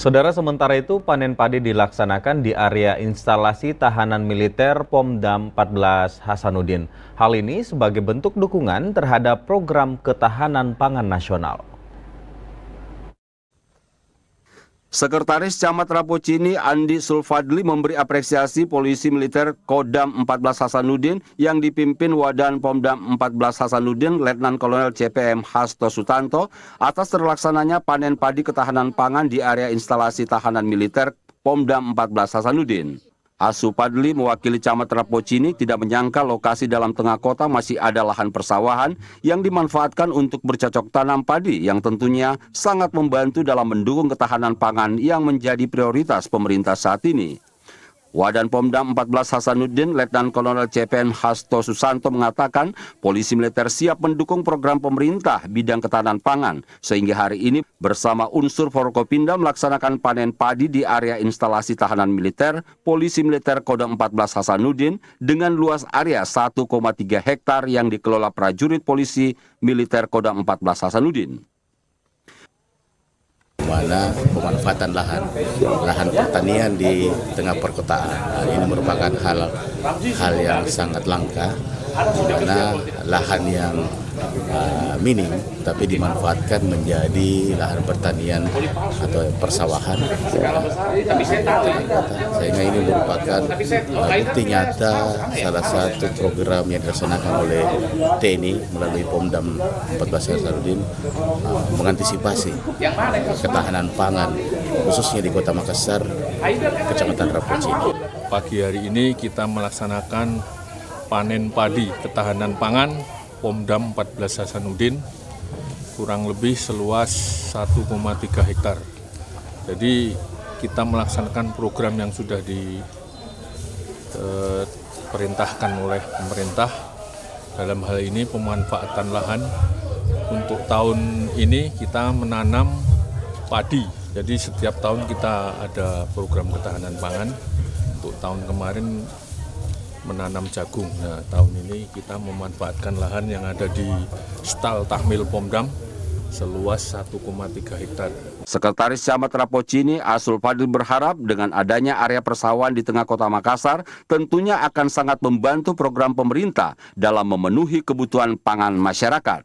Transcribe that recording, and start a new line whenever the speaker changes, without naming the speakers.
Saudara, sementara itu panen padi dilaksanakan di area instalasi tahanan militer Pomdam 14 Hasanuddin. Hal ini sebagai bentuk dukungan terhadap program ketahanan pangan nasional.
Sekretaris Camat Rapocini Andi Sulfadli memberi apresiasi Polisi Militer Kodam 14 Hasanuddin yang dipimpin Wadan Pomdam 14 Hasanuddin Letnan Kolonel CPM Hasto Sutanto atas terlaksananya panen padi ketahanan pangan di area instalasi tahanan militer Pomdam 14 Hasanuddin. Asu Padli mewakili Camat Rapocini tidak menyangka lokasi dalam tengah kota masih ada lahan persawahan yang dimanfaatkan untuk bercocok tanam padi yang tentunya sangat membantu dalam mendukung ketahanan pangan yang menjadi prioritas pemerintah saat ini. Wadan Pomdam 14 Hasanuddin Letnan Kolonel CPN Hasto Susanto mengatakan Polisi Militer siap mendukung program pemerintah bidang ketahanan pangan sehingga hari ini bersama unsur Forkopimda melaksanakan panen padi di area instalasi tahanan militer Polisi Militer Kodam 14 Hasanuddin dengan luas area 1,3 hektar yang dikelola prajurit Polisi Militer Kodam 14 Hasanuddin.
Mana pemanfaatan lahan pertanian di tengah perkotaan. Ini merupakan hal yang sangat langka, di mana lahan yang minim tapi dimanfaatkan menjadi lahan pertanian atau persawahan. Sehingga ini merupakan bukti nyata salah satu program yang dilaksanakan oleh TNI melalui Pomdam 14 Hasanuddin mengantisipasi ketahanan pangan khususnya di Kota Makassar, Kecamatan Rapocini.
Pagi hari ini kita melaksanakan panen padi ketahanan pangan Pomdam 14 Hasanuddin kurang lebih seluas 1,3 hektar. Jadi kita melaksanakan program yang sudah diperintahkan oleh pemerintah. Dalam hal ini pemanfaatan lahan untuk tahun ini kita menanam padi. Jadi setiap tahun kita ada program ketahanan pangan. Untuk tahun kemarin menanam jagung. Nah, tahun ini kita memanfaatkan lahan yang ada di Stal Tahmil Pomdam seluas 1,3 hektar.
Sekretaris Camat Rapocini Asul Fadil berharap dengan adanya area persawahan di tengah Kota Makassar tentunya akan sangat membantu program pemerintah dalam memenuhi kebutuhan pangan masyarakat.